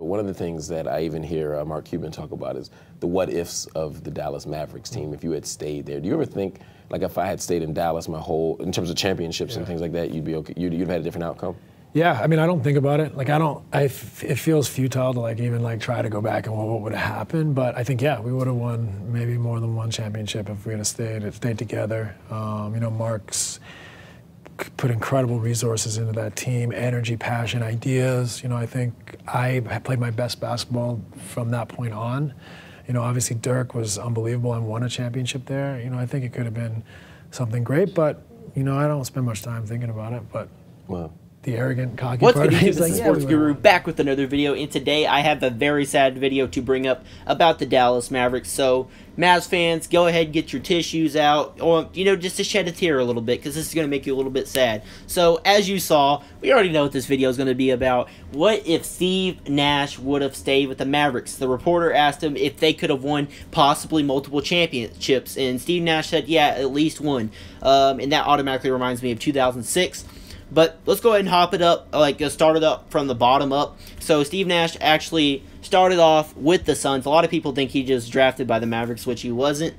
One of the things that I even hear Mark Cuban talk about is the what-ifs of the Dallas Mavericks team if you had stayed there. Do you ever think, like, if I had stayed in Dallas in terms of championships and things like that, you'd be okay, you'd have had a different outcome? Yeah, I mean, I don't think about it. Like, it feels futile to, like, even, like, try to go back and what would have happened. But I think, yeah, we would have won maybe more than one championship if we had stayed together. You know, Mark's put incredible resources into that team, energy, passion, ideas. You know, I think I played my best basketball from that point on. You know, obviously Dirk was unbelievable and won a championship there. You know, I think it could have been something great, but, you know, I don't spend much time thinking about it. But wow. The arrogant, cocky What's part good, of me YouTube? is like, This is yeah, Sports Guru back with another video, and today I have a very sad video to bring up about the Dallas Mavericks. So, Mavs fans, go ahead and get your tissues out, or, you know, just to shed a tear a little bit, because this is going to make you a little bit sad. So, as you saw, we already know what this video is going to be about. What if Steve Nash would have stayed with the Mavericks? The reporter asked him if they could have won possibly multiple championships, and Steve Nash said, yeah, at least one. And that automatically reminds me of 2006. But let's go ahead and hop it up, start it up from the bottom up. So Steve Nash actually started off with the Suns. A lot of people think he just drafted by the Mavericks, which he wasn't.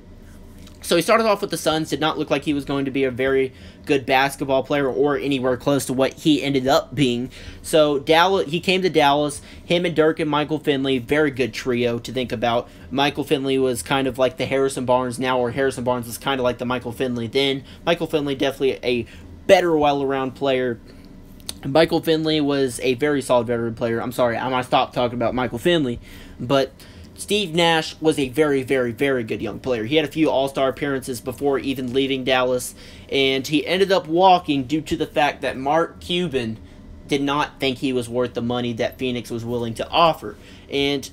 So he started off with the Suns, did not look like he was going to be a very good basketball player or anywhere close to what he ended up being. So he came to Dallas, him and Dirk and Michael Finley, very good trio to think about. Michael Finley was kind of like the Harrison Barnes now, or Harrison Barnes was kind of like the Michael Finley then. Michael Finley definitely a better well-around player. Michael Finley was a very solid veteran player. I'm sorry, I'm going to stop talking about Michael Finley. But Steve Nash was a very, very, very good young player. He had a few all-star appearances before even leaving Dallas. And he ended up walking due to the fact that Mark Cuban did not think he was worth the money that Phoenix was willing to offer. And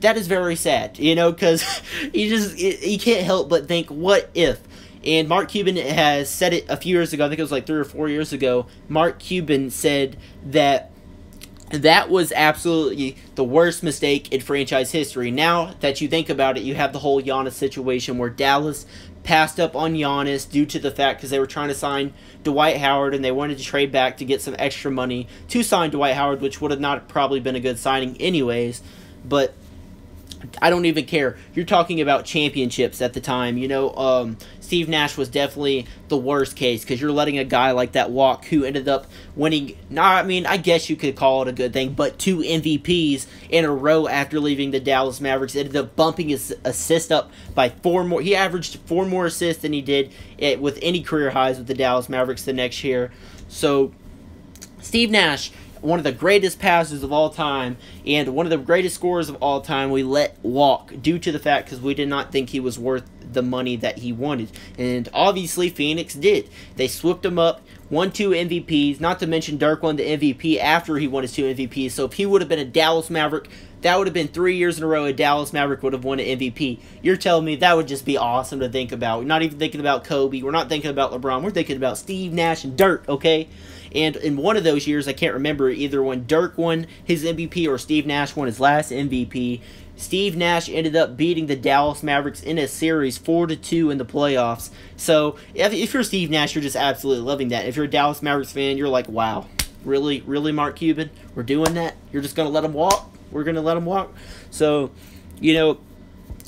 that is very sad, you know, because he can't help but think, what if? And Mark Cuban has said it a few years ago, I think it was like 3 or 4 years ago. Mark Cuban said that was absolutely the worst mistake in franchise history. Now that you think about it, you have the whole Giannis situation where Dallas passed up on Giannis due to the fact because they were trying to sign Dwight Howard and they wanted to trade back to get some extra money to sign Dwight Howard, which would have not probably been a good signing anyways. But I don't even care. You're talking about championships at the time. You know, Steve Nash was definitely the worst case because you're letting a guy like that walk who ended up winning, I mean, I guess you could call it a good thing, but 2 MVPs in a row after leaving the Dallas Mavericks. Ended up bumping his assist up by 4 more. He averaged 4 more assists than he did with any career highs with the Dallas Mavericks the next year. So, Steve Nash, one of the greatest passers of all time and one of the greatest scorers of all time, we let walk due to the fact because we did not think he was worth the money that he wanted. And obviously Phoenix did. They swooped him up, won 2 MVPs, not to mention Dirk won the MVP after he won his 2 MVPs. So if he would have been a Dallas Maverick, that would have been 3 years in a row a Dallas Maverick would have won an MVP. You're telling me that would just be awesome to think about. We're not even thinking about Kobe. We're not thinking about LeBron. We're thinking about Steve Nash and Dirk, okay? And in one of those years, I can't remember, either when Dirk won his MVP or Steve Nash won his last MVP, Steve Nash ended up beating the Dallas Mavericks in a series 4-2 in the playoffs. So if you're Steve Nash, you're just absolutely loving that. If you're a Dallas Mavericks fan, you're like, wow, really, really, Mark Cuban? We're doing that? You're just going to let him walk? We're going to let him walk? So, you know,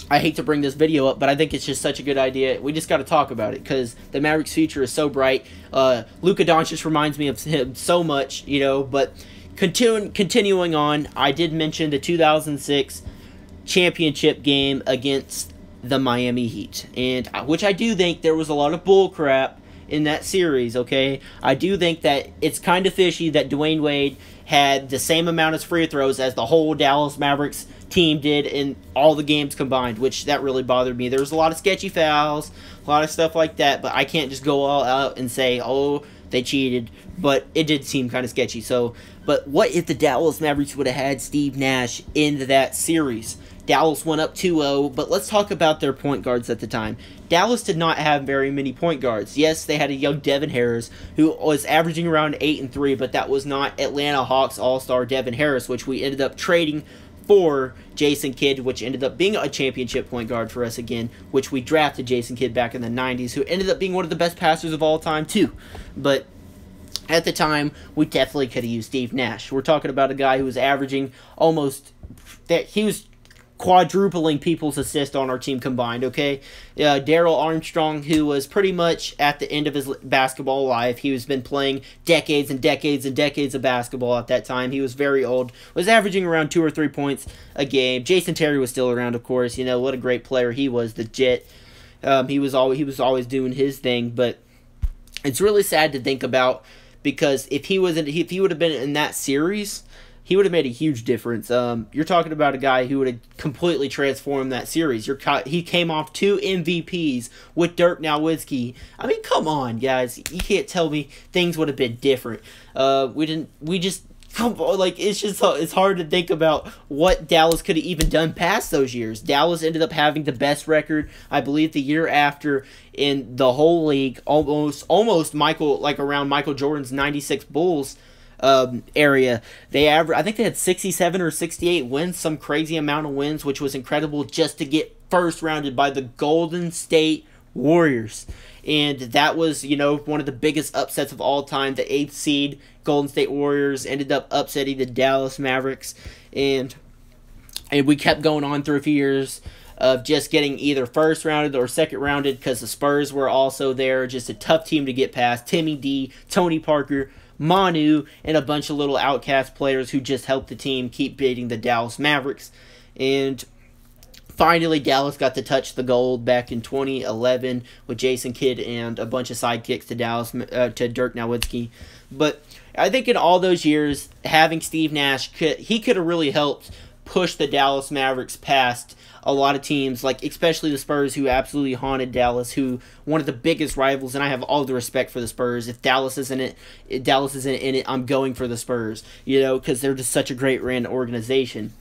I hate to bring this video up, but I think it's just such a good idea. We just got to talk about it because the Mavericks' future is so bright. Luka Doncic reminds me of him so much, you know. But continuing on, I did mention the 2006 championship game against the Miami Heat, and which I do think there was a lot of bull crap in that series, okay? I do think that it's kind of fishy that Dwayne Wade had the same amount of free throws as the whole Dallas Mavericks team did in all the games combined, which that really bothered me. There was a lot of sketchy fouls, a lot of stuff like that, but I can't just go all out and say, oh, they cheated, but it did seem kind of sketchy. So, but what if the Dallas Mavericks would have had Steve Nash in that series? Dallas went up 2-0, but let's talk about their point guards at the time. Dallas did not have very many point guards. Yes, they had a young Devin Harris who was averaging around 8 and 3, but that was not Atlanta Hawks All-Star Devin Harris, which we ended up trading for Jason Kidd, which ended up being a championship point guard for us again, which we drafted Jason Kidd back in the 90s, who ended up being one of the best passers of all time too. But at the time, we definitely could have used Steve Nash. We're talking about a guy who was averaging almost that he was quadrupling people's assists on our team combined, okay? Daryl Armstrong, who was pretty much at the end of his basketball life, he was been playing decades and decades and decades of basketball at that time. He was very old, was averaging around 2 or 3 points a game. Jason Terry was still around, of course. You know, what a great player he was, the Jet. He was always doing his thing, but it's really sad to think about, because if he would have been in that series, he would have made a huge difference. You're talking about a guy who would have completely transformed that series. He came off 2 MVPs with Dirk Nowitzki. I mean, come on, guys. You can't tell me things would have been different. It's hard to think about what Dallas could have even done past those years. Dallas ended up having the best record, I believe, the year after in the whole league, almost around Michael Jordan's 96 Bulls area. I think they had 67 or 68 wins, some crazy amount of wins, which was incredible, just to get first rounded by the Golden State Warriors. And that was, one of the biggest upsets of all time. The 8th seed Golden State Warriors ended up upsetting the Dallas Mavericks, and we kept going on through a few years of just getting either first rounded or second rounded, because the Spurs were also there, just a tough team to get past. Timmy D, Tony Parker, Manu, and a bunch of little outcast players who just helped the team keep beating the Dallas Mavericks. And finally, Dallas got to touch the gold back in 2011 with Jason Kidd and a bunch of sidekicks to Dirk Nowitzki. But I think in all those years, having Steve Nash, he could have really helped push the Dallas Mavericks past a lot of teams, like especially the Spurs, who absolutely haunted Dallas, who one of the biggest rivals, and I have all the respect for the Spurs. If Dallas isn't in it, I'm going for the Spurs, because they're just such a great ran organization.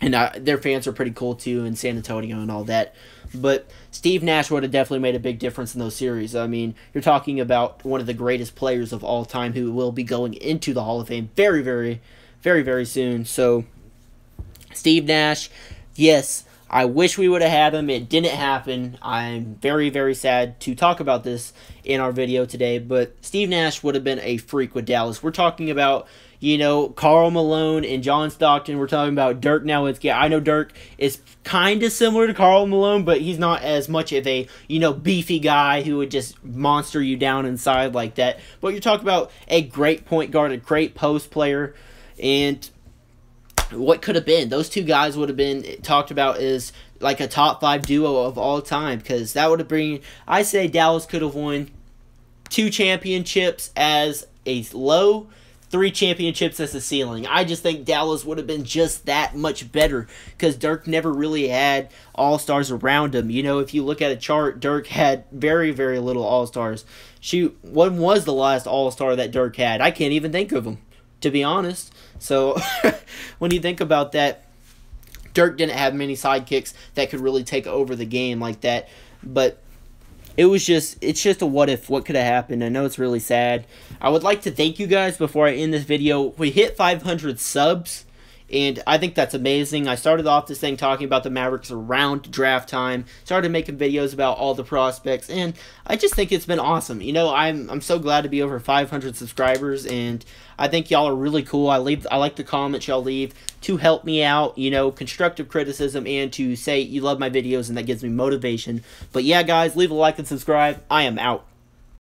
And their fans are pretty cool too in San Antonio and all that. But Steve Nash would have definitely made a big difference in those series. I mean, you're talking about one of the greatest players of all time who will be going into the Hall of Fame very, very, very, very soon. So, Steve Nash, yes, I wish we would have had him. It didn't happen. I'm very, very sad to talk about this in our video today. But Steve Nash would have been a freak with Dallas. We're talking about, Karl Malone and John Stockton. We're talking about Dirk Nowitzki. I know Dirk is kind of similar to Karl Malone, but he's not as much of a, beefy guy who would just monster you down inside like that. But you're talking about a great point guard, a great post player, and what could have been. Those two guys would have been talked about as like a top 5 duo of all time, because that would have I say Dallas could have won 2 championships as a low, 3 championships as a ceiling. I just think Dallas would have been just that much better, because Dirk never really had all-stars around him. If you look at a chart, Dirk had very, very little all-stars. Shoot, when was the last all-star that Dirk had? I can't even think of him, to be honest. So, when you think about that, Dirk didn't have many sidekicks that could really take over the game like that. But it's just a what if, what could have happened. I know it's really sad. I would like to thank you guys before I end this video. We hit 500 subs, and I think that's amazing. I started off this thing talking about the Mavericks around draft time, started making videos about all the prospects, and I just think it's been awesome. I'm so glad to be over 500 subscribers, and I think y'all are really cool. I like the comments y'all leave to help me out, constructive criticism, and to say you love my videos, and that gives me motivation. But yeah, guys, leave a like and subscribe. I am out.